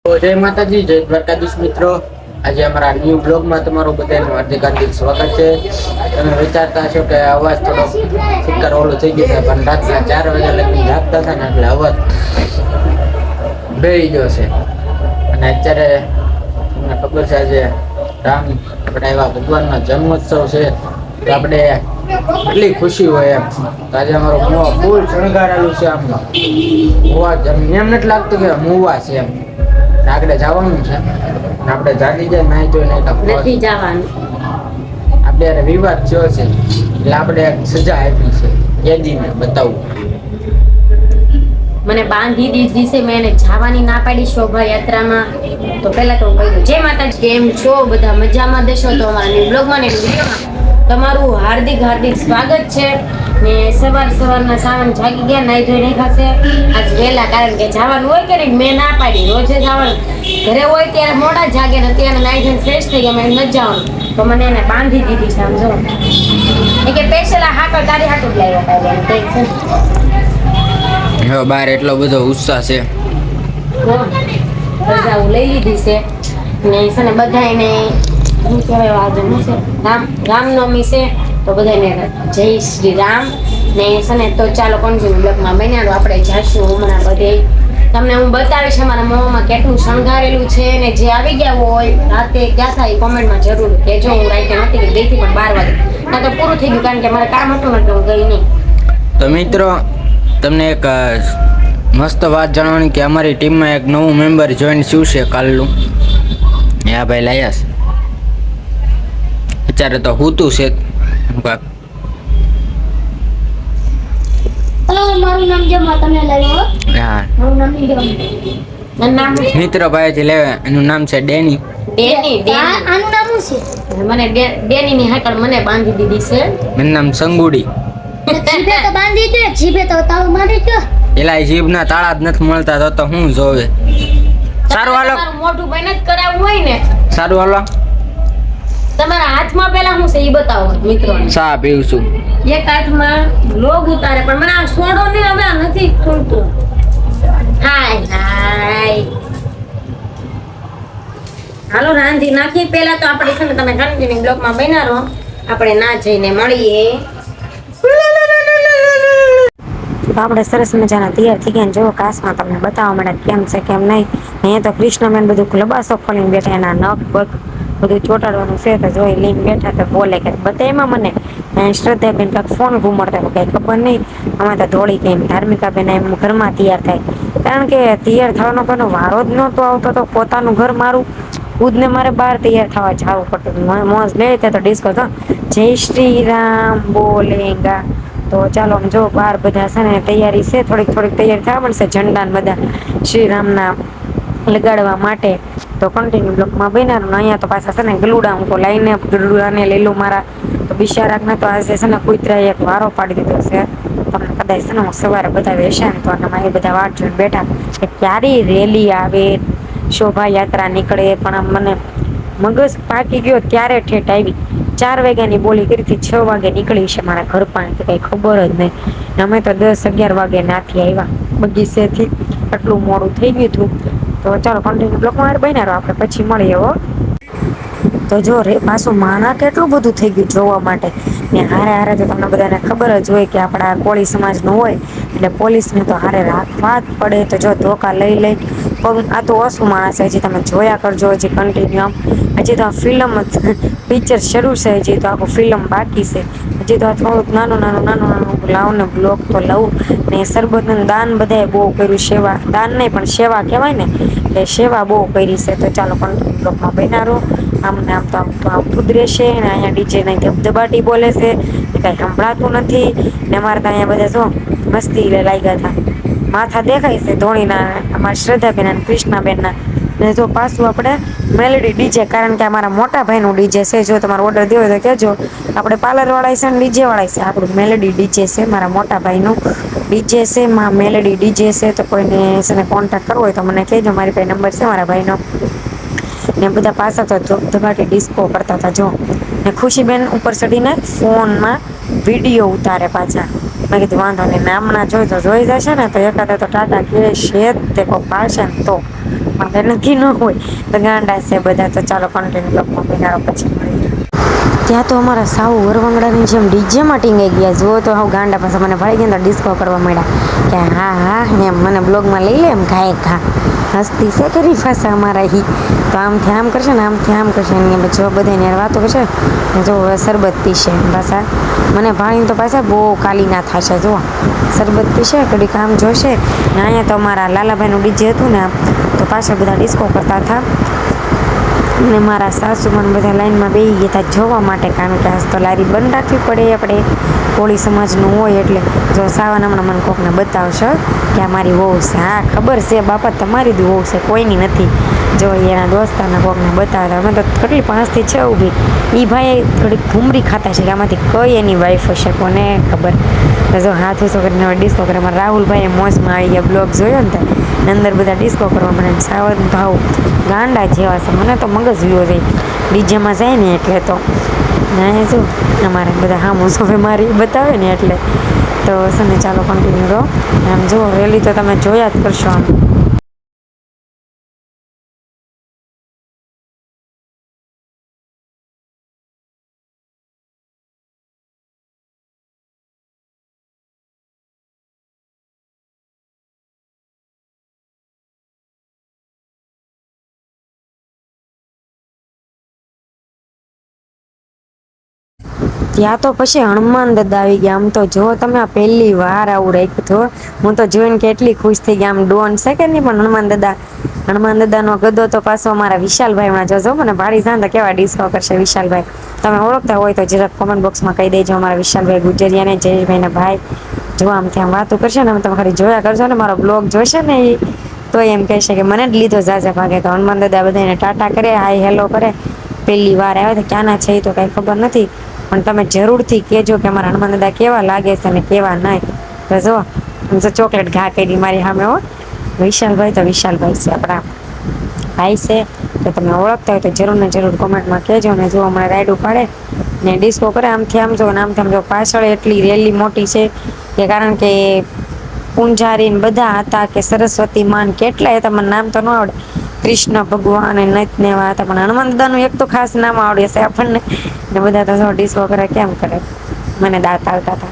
તો જય માતાજી, જય દ્વારકાધીશ મિત્રો. આજે અમારા ન્યૂ બ્લોગમાં તમારું બધાનું હાર્દિક હાર્દિક સ્વાગત છે. તમે વિચારતા હશો કે અવાજ થોડો સ્પીકર ઓલું થઈ ગયું છે, પણ રાતના 4 વાગ્યા લગી જાગતા હતા ને એટલે અવાજ બેહી ગયો છે. અને અત્યારે તમને ખબર છે આજે રામ આપણે એવા ભગવાનનો જન્મોત્સવ છે, તો આપણે એટલી ખુશી હોય એમ. તો આજે અમારો મુવા ફૂલ શણગારેલું છે. આમ મુવા એમ નથી લાગતું કે મુવા છે એમ. આગળ જવાનું છે, આપણે જાગી જાય નાઈ તો નથી જવાનું. આપણે યાર વિવાદ થયો છે એટલે આપણે સજા આપી છે કેદીને બતાવું. મને બાંધી દીધી છે, મેં એને જવાની ના પાડી શોભાયાત્રામાં. તો પહેલા તો હું કહી દઉં, જય માતાજી, કેમ છો બધા? મજામાં દેશો? તો અમારા ન્યૂ બ્લોગમાં ને વિડીયોમાં તમારું હાર્દિક હાર્દિક સ્વાગત છે. ને સવારના સાવન જાગી ગયા, નાઈ ધોઈ નહીં ખાશે આજ વહેલા, કારણ કે જવાનું હોય કે નહીં, મેં ના પાડી. રોજે જવાનું, ઘરે હોય ત્યારે મોડા જાગે ને ત્યારે નાઈ ધોઈને ફ્રેશ થઈ ગયા, મેં નથી જવાનું. તો મને એને બાંધી દીધી છે. આમ જો એ કે સ્પેશિયલ હાકર તારી હાટું જ લાવ્યા હતા. હવે બહાર એટલો બધો ઉત્સાહ છે, રજા લઈ લીધી છે ને છે ને બધાને શું કહેવાય આજે શું છે, રામનવમી છે. તો બધાને જય શ્રી રામ ને છે ને. તો ચાલો કન્ટિન્યુ બ્લોગમાં બન્યા રહો. આપણે જાશું હમણાં બધે, તમને હું બતાવીશ અમારા મોંમાં કેટલું શણગારેલું છે. ને જે આવી ગયા હોય રાતે ક્યાં થાય કોમેન્ટમાં જરૂર કહેજો. હું રાતે નહોતી ગઈ હતી, પણ 12 વાગે ના તો પૂરું થઈ ગયું, કારણ કે મારે કામ હતું એટલે હું ગઈ નહીં. તો મિત્રો તમને એક મસ્ત વાત જાણવાની કે અમારી ટીમમાં એક નવું મેમ્બર જોઈન થયું છે કાલનું. હા ભાઈ લાયા છે, અત્યારે તો હૂતું છે. મારું નામ જમા તમે લાવ્યો. હા, મારું નામ જમા. નામ મિત્ર ભાઈથી લેવે, એનું નામ છે ડેની. આનું નામ શું છે? મને ડેની ની હાકળ મને બાંધી દીધી છે. એનું નામ સંગુડી. જીભે તો બાંધી દે, જીભે તો તાવ મારી દે. એલા જીભના તાળા જ નથી મળતા, તો હું જોવે. સારું હાલો, મોઢું બંધ જ કરાવવું હોય ને, સારું હાલો. તમારા હાથમાં પેલા શું છે એ બતાવો મિત્રોને. ચા પીવું છું. એક હાથમાં લોગ ઉતારે, પણ મને આ સોડો ને હવે આ નથી ખુલતું. હાય હાલો રાંધી નાખી. પેલા તો આપણે છે ને, તમે કન્ટિન્યુ બ્લોકમાં બન્યા રહો, આપણે ના જઈને મળીએ. તો આપણે સરસ મજાના તૈયાર થઈ ગયા. જો કાશમાં તમને બતાવવા મળે કેમ છે કેમ નહીં. અહીંયા તો કૃષ્ણબેન બધું લબાસો ખોલીને બેઠા, એના નખ બગ બધું ચોટાડવાનું છે. તો જોઈ લઈને બેઠા, તો બોલે કે બતાવમાં મને શ્રદ્ધાબેન કાંઈક ફોન ઘૂમડતા, કંઈ ખબર નહીં. અમે તો દોડી ગઈ. ધાર્મિકાબેન એમ ઘરમાં તૈયાર થાય, કારણ કે તૈયાર થવાનો કોઈનો વારો જ નહોતો આવતો. તો પોતાનું ઘર મારું ખુદને મારે બહાર તૈયાર થવા જવું પડતું. મોજ લે ત્યાં તો ડિસ્કો તો જય શ્રી રામ બોલેગા. તો ચાલો જો બહાર બધા છે ને તૈયારી છે, થોડીક તૈયાર થવા મળશે. ઝંડા બધા શ્રી રામના લગાડવા માટે. તો કન્ટિન્યુ બ્લોકમાં બન્યા. અહીંયા તો પાછા છે ને ગલુડા, હું તો લઈને ગલુડાને લઈ લઉં મારા. તો બિચારાકને તો આજે છે ને કૂતરાએ એક વારો પાડી દીધો છે. તમને કદાચ છે ને હું સવારે બધા વેશે ને, તો આમાં એ બધા વાટ જોઈને બેઠા કે ક્યારે રેલી આવે, શોભાયાત્રા નીકળે. પણ આમ મને મગજ પાકી ગયો ત્યારે ઠેઠ આવી. 4 વાગ્યાની બોલી કરી હતી, 6 વાગે નીકળી છે મારા ઘર પાસે, તો કંઈ ખબર જ નહીં. અમે તો 10-11 વાગે નાથી આવ્યા બગીચેથી, આટલું મોડું થઈ ગયું હતું. તો ચાલો કન્ટિન્યુ બ્લોકમાં બન્યા રહો, આપણે પછી મળીએ હો. તો જો રે પાછું માના કેટલું બધું થઈ ગયું જોવા માટે. ને હારે તો તમને બધાને ખબર જ હોય કે આપણા કોળી સમાજનું હોય એટલે પોલીસને તો હારે રાખવા જ પડે. તો જો ધોકા લઈ પણ આ તો ઓછું માણસ છે. હજી તમે જોયા કરજો, હજી કન્ટિન્યુ આમ. હજી તો આ ફિલ્મ જ પિક્ચર શરૂ છે, હજી તો આખું ફિલ્મ બાકી છે. હજી તો આ થોડુંક નાનું લાવું ને બ્લોગ તો લઉં. ને સરબતનું દાન બધાએ બહુ કર્યું. સેવા દાન નહીં પણ સેવા કહેવાય ને, એ સેવા બહુ કરી છે. તો ચાલો કન્ટિન્યુ બ્લોગમાં બન્યા રહો. આમ તો આવતું જ રહેશે. ને અહીંયા ડીજે નહીં ધબધબાટી બોલે છે, એ કાંઈ સંભળાતું નથી. ને અમારે તો અહીંયા બધા જો મસ્તી લાગ્યા હતા. માથા દેખાય છે ધોળીના અમારા શ્રદ્ધાબેન અને કૃષ્ણાબેનના. ને જો પાછું આપણે મેલેડી ડીજે, કારણ કે અમારા મોટા ભાઈનું ડીજે છે. જો તમારો ઓર્ડર દેવો હોય તો કહેજો. આપણે પાર્લરવાળા છે ને ડીજેવાળા છે. આપણું મેલેડી ડીજે છે, મારા મોટા ભાઈનું ડીજે છે. મેલેડી ડીજે છે. તો કોઈને છે ને કોન્ટેક્ટ કરવો હોય તો મને કહેજો, મારી પાસે નંબર છે મારા ભાઈનો. ને બધા પાછા તો ધબાટી ડિસ્કો કરતા હતા જો. ને ખુશીબેન ઉપર ચડીને ફોનમાં વિડીયો ઉતારે પાછા. મેં કીધું વાંધો નહીં, નામના જોઈ જશે ને તો એકાદે તો ટાટા કે છે તે કોઈ પાડશે ને તો બ્લોગમાં તો નથી ન હોય તો ગાંડા છે બધા. તો ચાલો કન્ટિન્યુ બ્લોગમાં બિનારો પછી મળીએ. ત્યાં તો અમારા સાવ વરવંગડાની જેમ ડીજેમાં ટીંગાઈ ગયા. જુઓ તો હાવ ગાંડા પાસે મને ભાઈ ગયા તો ડિસ્કો કરવા માંડ્યા કે હા હા એમ મને બ્લોગમાં લઈ લે એમ ઘાએ ઘા હસ્તી છે કરી પાસે અમારા હી તો આમથી આમ કરશે ને આમથી આમ કરશે ને જો બધાને યાર વાતો કરશે ને જો હવે શરબત પીશે પાછા મને ભાણીને તો પાછા બહુ કાલી ના થશે. જુઓ શરબત પીશે કડી કામ જોશે ને અહીંયા તો અમારા લાલાભાઈનું ડીજે હતું ને તો પાછળ બધા ડિસ્કો કરતા હતા ને મારા સાસુમાં બધા લાઈનમાં બેસી ગયા હતા જોવા માટે, કારણ કે આજ તો લારી બંધ રાખવી પડે આપણે કોળી સમાજનું હોય એટલે. જો સાવન હમણાં મને કોકને બતાવશો કે આ મારી વહુ છે. હા ખબર છે બાપા તમારી જ વહુ છે કોઈની નથી. જો એના દોસ્તારના કોકને બતાવતા અમે તો કેટલી 5 થી 6 ઊભી. એ ભાઈ થોડીક ઘૂમરી ખાતા છે કે આમાંથી કઈ એની વાઈફ હશે કોને ખબર. તો જો હાથ ઊંચો કરીને હવે ડિસ્કો કરે. મારા રાહુલભાઈ મોજમાં આવી ગયા બ્લોગ જોયો ને તો અંદર બધા ડિસ્કો કરવા મને સાવન ભાવ ગાંડા જેવા છે. મને તો મગજ વિયો જાય ડીજેમાં જાય ને એટલે. તો ના જો અમારે બધા હામું હવે મારી બતાવે ને એટલે. તો સને ચાલો કન્ટિન્યુ રહો. આમ જુઓ રેલી તો તમે જોયા જ કરશો આમ. ત્યાં તો પછી હનુમાન દાદા આવી ગયા. આમ તો જો તમે આ પહેલી વાર આવું રાખ્યું તો હું તો જોઈને કેટલી ખુશ થઈ ગયા. આમ ડોન છે કે નહીં પણ હનુમાન દાદાનો ગદ્દો તો પાછો અમારા વિશાલભાઈમાં જોજો મને ભાડી જાણ તો કેવા ડિસ્કો કરશે વિશાલભાઈ. તમે ઓળખતા હોય તો જરાક કોમેન્ટ બોક્સમાં કહી દેજો. અમારા વિશાલભાઈ ગુજરિયાને જયેશભાઈના ભાઈ જો આમથી આમ વાતું કરશે ને તમે ખાલી જોયા કરજો ને મારો બ્લોગ જોશે ને એ તો એમ કહેશે કે મને જ લીધો ઝાઝા ભાગે. તો હનુમાન દાદા બધાને ટાટા કરે હાય હેલો કરે. પહેલી વાર આવ્યા તો ક્યાંના છે એ તો કાંઈ ખબર નથી પણ તમે જરૂરથી કહેજો કે અમારા હનુમાન દાદા કેવા લાગે છે અને કેવા નહીં. તો જો ચોકલેટ ઘા કરી મારી સામે હો. વિશાલભાઈ તો વિશાલભાઈ છે આપણા ભાઈ છે. તો તમે ઓળખતા હોય તો જરૂર ને જરૂર કોમેન્ટમાં કહેજો. ને જો હમણાં રાઈડ ઉપાડે ને ડિસ્કો કરે આમથી આમ જો ને આમથી આમ જો. પાછળ એટલી રેલી મોટી છે કે કારણ કે પૂંજારીને બધા હતા કે સરસ્વતી માન કેટલાય હતા મને નામ તો ન આવડે. કૃષ્ણ ભગવાન નૈતને એવા હતા પણ હનુમાન દાદાનું એક તો ખાસ નામ આવડે છે આપણને. ને બધા તો જો ડિસ્કો કરે કેમ કરે મને દાંત આવતા હતા.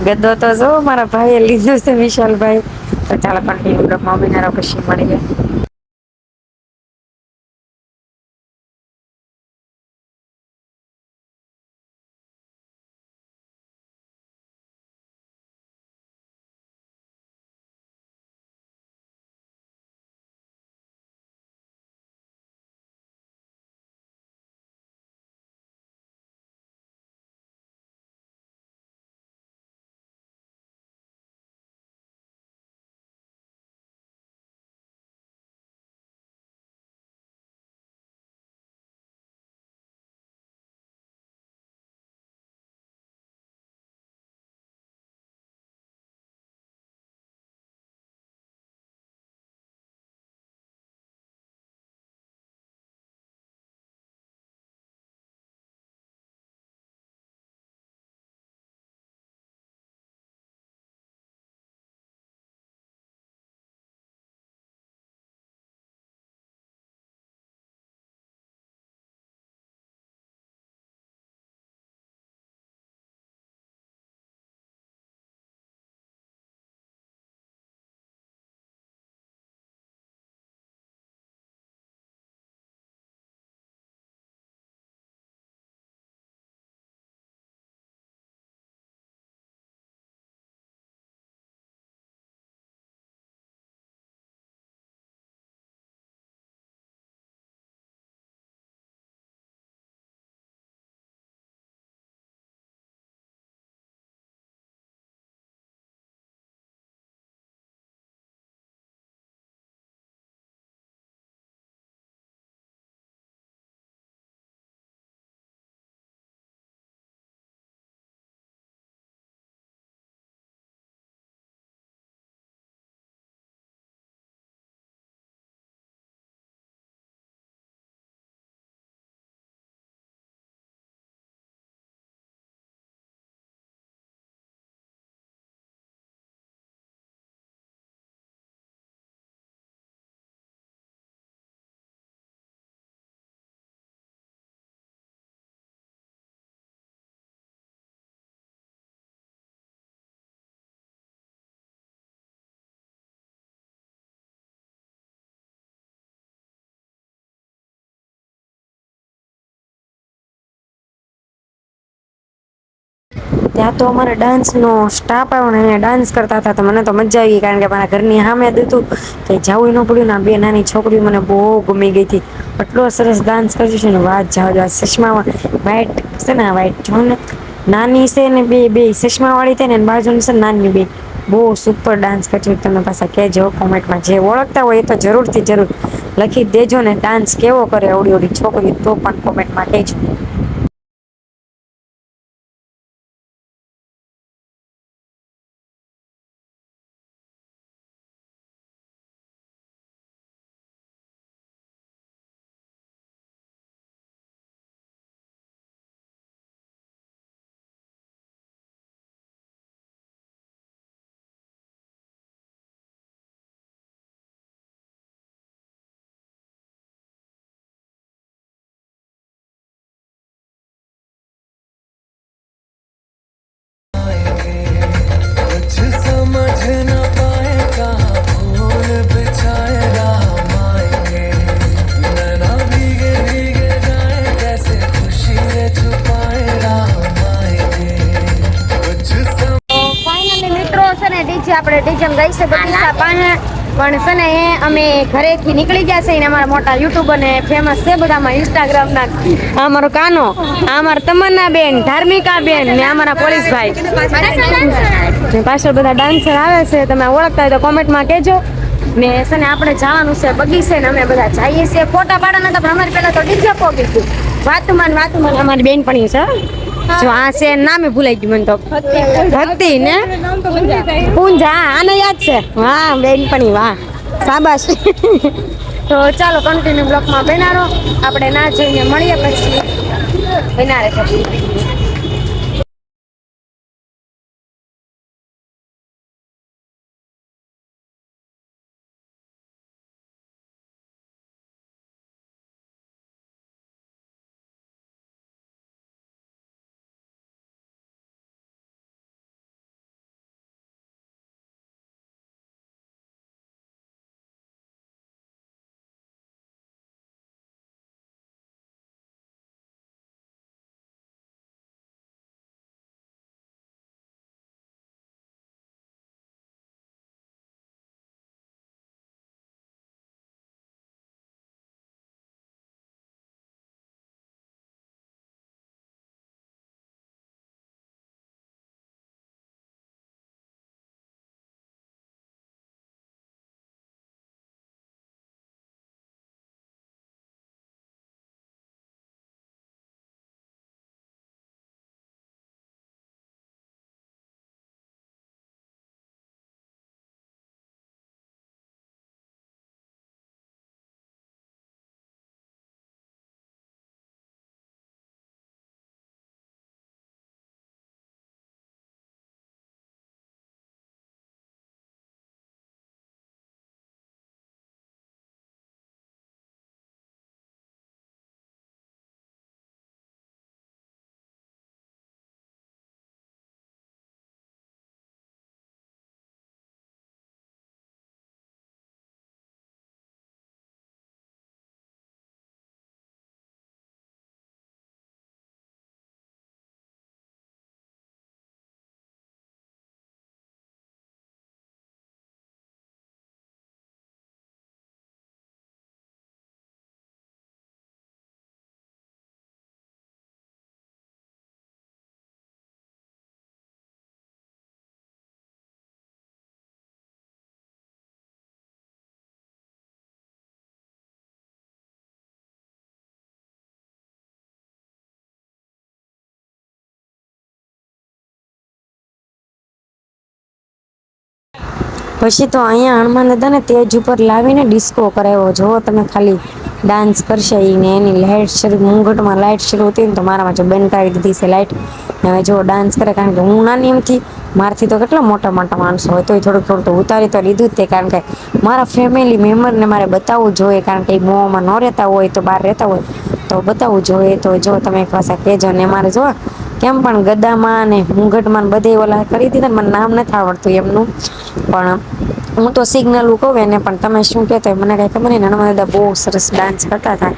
ગદ્દો તો જો મારા ભાઈએ લીધો છે વિશાલભાઈ. તો ચાલો કન્ટિન્યુ મમ્મીના પછી મળીએ. ત્યાં તો અમારે ડાન્સનો સ્ટાફ આવ્યો ને એને ડાન્સ કરતા હતા તો મને તો મજા આવી કારણ કે મારા ઘરની સામે જ હતું કે જવું ન પડ્યું ને બે નાની છોકરીઓ મને બહુ ગમી ગઈ હતી એટલો સરસ ડાન્સ કર્યો છે ને વાત જાવ ચશ્મામાં વ્હાઈટ છે ને વ્હાઈટ જો ને નાની છે ને બે ચશ્મા વાળી છે ને બાજુની છે નાની બે બહુ સુપર ડાન્સ કર્યો તમે પાછા કહેજો કોમેન્ટમાં જે ઓળખતા હોય એ તો જરૂરથી જરૂર લખી દેજો ને ડાન્સ કેવો કરે ઓડી ઓડી છોકરી તો પણ કોમેન્ટમાં કહેજો. આપણે ડીજમ ગઈ છે બગીચા પાસે પણ છે ને એ અમે ઘરેથી નીકળી ગયા છે ને અમારા મોટા યુટ્યુબર ને ફેમસ છે બધામાં ઇન્સ્ટાગ્રામ ના આ અમારો કાનો આ અમારા તમન્ના બેન ધાર્મિકા બેન ને અમારા પોલીસભાઈ ને પાછળ બધા ડાન્સર આવે છે તમે ઓળખતા હોય તો કોમેન્ટમાં કહેજો ને છે ને આપણે જવાનું છે બગીચે ને અમે બધા જઈએ છીએ ફોટા પાડવાના તો અમારે પહેલા તો ડીજે પોગી ગયું વાતુમાન અમારી બેન પણ છે જો આ છે નામે ભૂલાઈ ગયું મને તો ભક્તિ ને પૂંજા આને યાદ છે વાહ બેનપણી વાહ શાબાશ તો ચાલો કન્ટિન્યુ બ્લોકમાં બેનારો આપણે ના જઈને મળીએ પછી બેનારે પછી પછી તો અહીંયા હનુમાન દાદાને તેજ ઉપર લાવીને ડિસ્કો કરાવ્યો જો તમે ખાલી ડાન્સ કરશે ને એની લાઇટ શરૂ મુંગટમાં લાઇટ શરૂ હતી ને તો મારામાં જો બંધ કરી દીધી છે લાઇટ હવે જો ડાન્સ કરે કારણ કે હું નાની એમથી મારથી તો કેટલા મોટા મોટા માણસો હોય તોય થોડુંક થોડું તો ઉતારી તો લીધું જ તે કારણ કે મારા ફેમિલી મેમ્બરને મારે બતાવવું જોઈએ કારણ કે એ મોંમાં ન રહેતા હોય તો બહાર રહેતા હોય તો બતાવવું જોઈએ તો જો તમે એક પાછા કહેજો ને મારે જો કેમ પણ ગદામાં ને મુંગટમાં બધે ઓલા કરી દીધા મને નામ નથી આવડતું એમનું પણ હું તો સિગ્નલ કહું એને પણ તમે શું કહેતો મને કાંઈ ખબર નહીં હનુમાન દાદા બહુ સરસ ડાન્સ કરતા હતા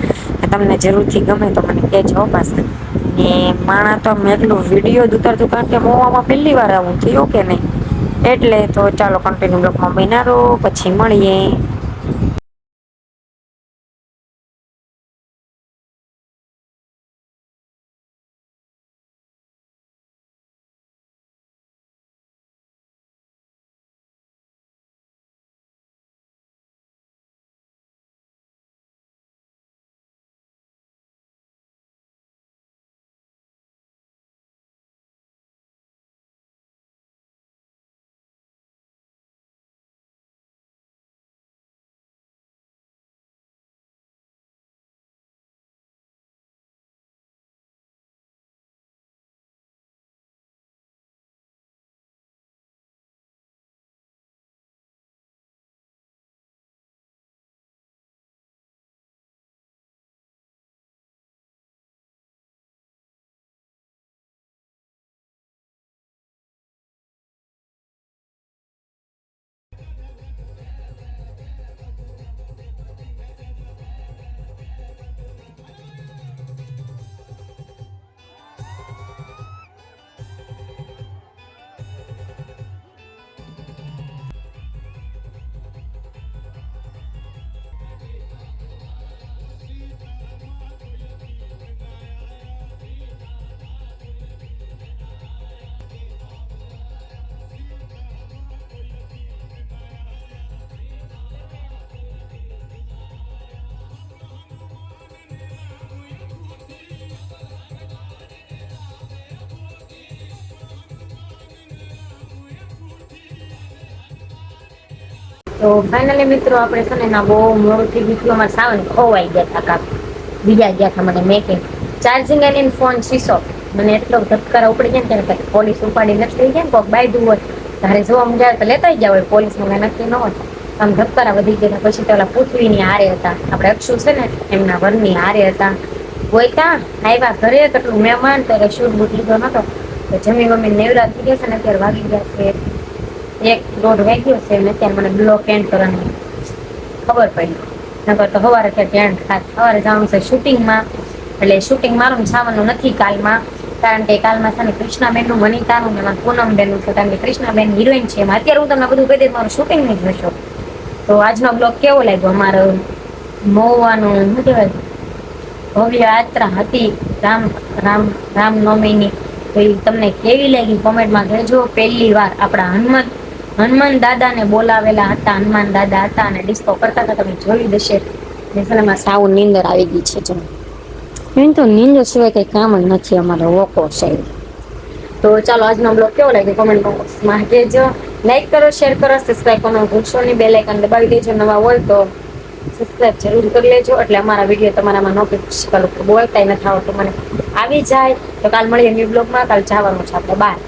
તમને જરૂરથી ગમે તો મને કહેજો પાછા. ને માણા તો મેં એટલું વિડીયો જ ઉતારતું કારણ કે મોવામાં પહેલી વાર આવું થયું કે નહીં, એટલે તો ચાલો કન્ટિન્યુ બ્લોગમાં બન્યા રહો, પછી મળીએ. તો ફાઇનલી મિત્રો આપણે છે ને ના બહુ મોડું થઈ ગયું, અમારે સાવન ખોવાઈ ગયા હતા કાક બીજા ગયા હતા. મને મેં કે ચાર્જિંગ એની ફોન સ્વિચ ઓફ, મને એટલો ધબકારા ઉપડી ગયા ને ત્યારે પોલીસ ઉપાડી નથી થઈ ગયા ને કોઈક બાયદું હોય તારે જોવા મજા આવે તો લેતા ગયા હોય, પોલીસમાં નક્કી ન હોય. આમ ધબકારા વધી ગયા. પછી તો ઓલા પૃથ્વીની હારે હતા, આપણે અક્ષુ છે ને એમના વરની હારે હતા. કોઈ ત્યાં આવ્યા ઘરે કેટલું મહેમાન, ત્યારે શૂટ બૂટ લીધો નતો તો જમી વમી નેવરા થઈ ગયા છે ને અત્યારે વાગી ગયા છે 1-1.5 વાગ્યો છે ને અત્યારે મને બ્લોક એન્ડ કરવાની ખબર પડી. નકર તો સવારે ત્યાં એન્ડ થાત. સવારે જવાનું છે શૂટિંગમાં, એટલે શૂટિંગ મારું જવાનું નથી કાલમાં, કારણ કે કાલમાં છે ને કૃષ્ણાબેનનું વનિતાનું ને પૂનમબેનનું છે, કારણ કે કૃષ્ણાબેન હિરોઈન છે એમાં. અત્યારે હું તમને બધું કહી દઈશ, મારું શૂટિંગ નહીં જોશો. તો આજનો બ્લોગ કેવો લાગ્યો? અમારો મહુવાનું શું કહેવાય ભવ્ય યાત્રા હતી રામનવમીની, તો એ તમને કેવી લાગી કોમેન્ટમાં કહેજો. પહેલી વાર આપણા હનુમાન દાદાને બોલાવેલા હતા, હનુમાન દાદા હતા અને ડિસ્કો કરતા હતા, તમે જોઈ દેશે. ને સાવ નીંદર આવી ગઈ છે. જો એમ તો નીંદર સિવાય કંઈ કામ જ નથી અમારો વોકો છે. તો ચાલો આજનો બ્લોગ કેવો લાગ્યો કોમેન્ટ બોક્સમાં કહેજો. લાઈક કરો, શેર કરો, સબસ્ક્રાઈબ કરવાનું ભૂલશો નહીં. બેલ આઇકન દબાવી દેજો. નવા હોય તો સબસ્ક્રાઈબ જરૂર કરી લેજો, એટલે અમારા વિડીયો તમારામાં નોટિફિકેશન બોલતાય નથી આવતું મને આવી જાય. તો કાલ મળીએ ન્યૂ બ્લોગમાં. કાલ જવાનું છે આપણે બહાર.